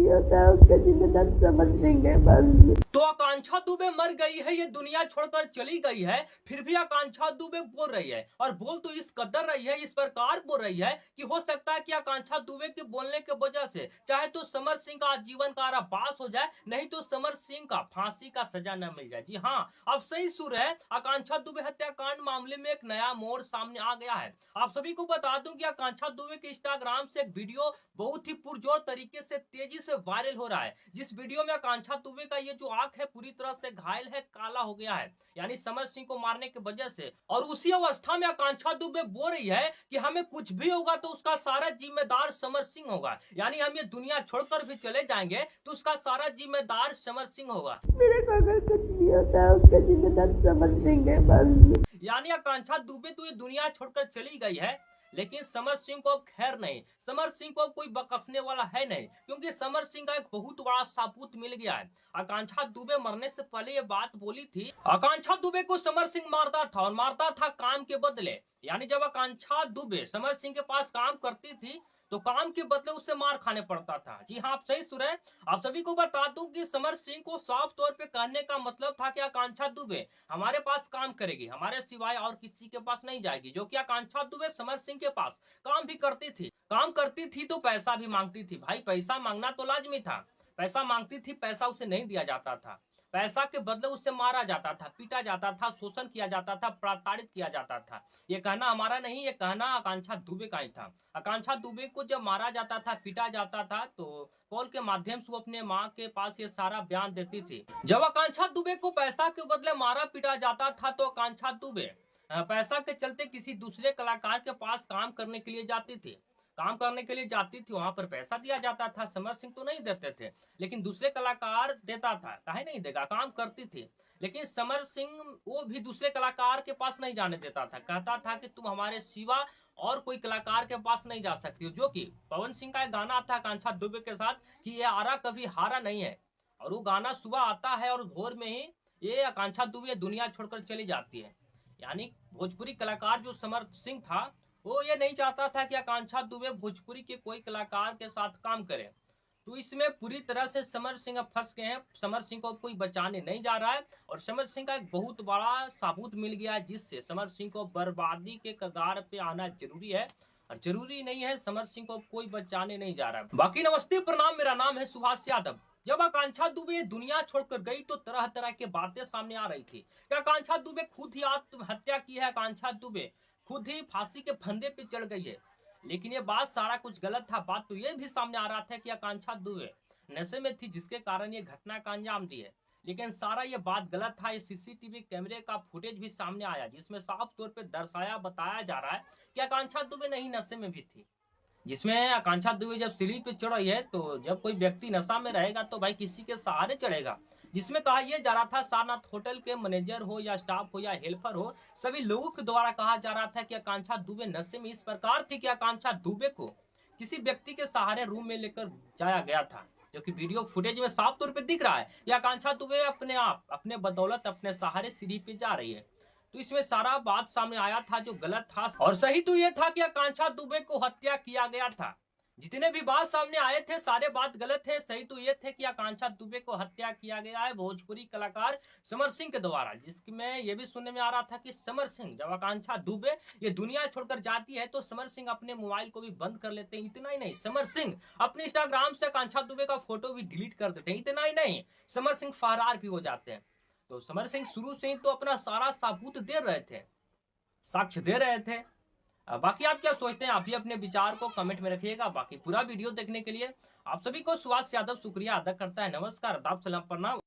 भी होता है उसका जिम्मेदार समर सिंह है बस। तो आकांक्षा दुबे मर गई है, ये दुनिया छोड़कर चली गई है, फिर भी आकांक्षा दुबे बोल रही है, और बोल तो इस कदर रही है, इस प्रकार बोल रही है कि हो सकता है कि आकांक्षा दुबे के बोलने के वजह से चाहे तो समर सिंह का आजीवन कारावास हो जाए, नहीं तो समर सिंह का फांसी का सजा न मिल जाए। जी हाँ, अब सही सुर है, आकांक्षा दुबे हत्याकांड मामले में एक नया मोड़ सामने आ गया है। आप सभी को बता दूं कि आकांक्षा दुबे के इंस्टाग्राम से एक वीडियो बहुत ही पुरजोर तरीके से तेजी से वायरल हो रहा है। जिस वीडियो में आकांक्षा दुबे का ये जो आंख है पूरी तरह से घायल है, काला हो गया है, यानी समर सिंह को मारने की वजह से। और उसी अवस्था में आकांक्षा दुबे बोल रही है कि हमें कुछ भी होगा तो उसका सारा जिम्मेदार समर सिंह होगा, यानी हम ये दुनिया छोड़कर भी चले जाएंगे तो उसका सारा जिम्मेदार समर सिंह होगा। मेरे को अगर कुछ भी होता है उसका जिम्मेदार समर सिंह है बस। यानी आकांक्षा दुबे तो ये दुनिया छोड़कर चली गई है, लेकिन समर सिंह को अब खैर नहीं, समर सिंह को कोई बकसने वाला है नहीं, क्योंकि समर सिंह का एक बहुत बड़ा साबूत मिल गया है। आकांक्षा दुबे मरने से पहले ये बात बोली थी, आकांक्षा दुबे को समर सिंह मारता था, और मारता था काम के बदले। यानी जब आकांक्षा दुबे समर सिंह के पास काम करती थी तो काम के बदले उससे मार खाने पड़ता था। जी हाँ, आप सही सुन रहे हैं। आप सभी को बता दूं कि समर सिंह को साफ तौर पे कहने का मतलब था कि आकांक्षा दुबे हमारे पास काम करेगी, हमारे सिवाय और किसी के पास नहीं जाएगी। जो कि आकांक्षा दुबे समर सिंह के पास काम भी करती थी, काम करती थी तो पैसा भी मांगती थी। भाई पैसा मांगना तो लाजमी था, पैसा मांगती थी, पैसा उसे नहीं दिया जाता था, पैसा के बदले उससे मारा जाता था, पीटा जाता था, शोषण किया जाता था, प्रताड़ित किया जाता था। ये कहना हमारा नहीं, ये कहना आकांक्षा दुबे का ही था। आकांक्षा दुबे को जब मारा जाता था, पीटा जाता था, तो कॉल के माध्यम से वो अपने माँ के पास ये सारा बयान देती थी। जब आकांक्षा दुबे को पैसा के बदले मारा पीटा जाता था तो आकांक्षा दुबे पैसा के चलते किसी दूसरे कलाकार के पास काम करने के लिए जाती थी, काम करने के लिए जाती थी, वहां पर पैसा दिया जाता था। समर सिंह तो नहीं देते थे, लेकिन दूसरे कलाकार देता था, काहे नहीं देगा, काम करती थी। लेकिन समर सिंह वो भी दूसरे कलाकार के पास नहीं जाने देता था, कहता था कि तुम हमारे सिवा और कोई कलाकार के पास नहीं जा सकती हो। जो कि पवन सिंह का एक गाना था आकांक्षा दुबे के साथ कि ये आरा कभी हारा नहीं है, और वो गाना सुबह आता है और भोर में ही ये आकांक्षा दुबे दुनिया छोड़कर चली जाती है। यानी भोजपुरी कलाकार जो समर सिंह था वो ये नहीं चाहता था कि आकांक्षा दुबे भोजपुरी के कोई कलाकार के साथ काम करे। तो इसमें पूरी तरह से समर सिंह अब फंस गए हैं, समर सिंह को कोई बचाने नहीं जा रहा है, और समर सिंह का एक बहुत बड़ा साबूत मिल गया है जिससे समर सिंह को बर्बादी के कगार पे आना जरूरी है, और जरूरी नहीं है, समर सिंह को कोई बचाने नहीं जा रहा है। बाकी नमस्ते प्रणाम, मेरा नाम है सुभाष यादव। जब आकांक्षा दुबे दुनिया छोड़कर गई तो तरह तरह की बातें सामने आ रही थी कि आकांक्षा दुबे खुद ही आत्महत्या की है, आकांक्षा दुबे खुद ही फांसी के फंदे पे चढ़ गई है। लेकिन ये बात सारा कुछ गलत था। बात तो ये भी सामने आ रहा था कि आकांक्षा दुबे नशे में थी जिसके कारण ये घटना का अंजाम दी है। लेकिन सारा ये बात गलत था। ये सीसीटीवी कैमरे का फुटेज भी सामने आया जिसमें साफ तौर पे दर्शाया बताया जा रहा है कि आकांक्षा दुबे नहीं नशे में भी थी। जिसमें आकांक्षा दुबे जब सीढ़ी पे चढ़ रही है तो जब कोई व्यक्ति नशा में रहेगा तो भाई किसी के सहारे चढ़ेगा। जिसमें कहा यह जा रहा था सारनाथ होटल के मैनेजर हो या स्टाफ हो या हेल्पर हो, सभी लोगों के द्वारा कहा जा रहा था कि आकांक्षा दुबे नशे में इस प्रकार थी कि आकांक्षा दुबे को किसी व्यक्ति के सहारे रूम में लेकर जाया गया था, जो कि वीडियो फुटेज में साफ तौर पे दिख रहा है। यह आकांक्षा दुबे अपने आप अपने बदौलत अपने सहारे सीढ़ी पे जा रही है। तो इसमें सारा बात सामने आया था जो गलत था, और सही तो यह था कि आकांक्षा दुबे को हत्या किया गया था। जितने भी बात सामने आए थे सारे बात गलत है। सही तो ये थे कि आकांक्षा दुबे को हत्या किया गया है भोजपुरी कलाकार समर सिंह के द्वारा, जिसमें यह भी सुनने में आ रहा था कि समर सिंह जब आकांक्षा दुबे ये दुनिया छोड़कर जाती है तो समर सिंह अपने मोबाइल को भी बंद कर लेते हैं। इतना ही नहीं, समर सिंह अपने इंस्टाग्राम से आकांक्षा दुबे का फोटो भी डिलीट कर देते हैं। इतना ही नहीं, समर सिंह फरार भी हो जाते हैं। तो समर सिंह शुरू से ही तो अपना सारा सबूत दे रहे थे, साक्ष्य दे रहे थे। बाकी आप क्या सोचते हैं, आप भी अपने विचार को कमेंट में रखिएगा। बाकी पूरा वीडियो देखने के लिए आप सभी को सुभाष यादव शुक्रिया अदा करता है। नमस्कार, आदाब, सलाम, प्रणाम।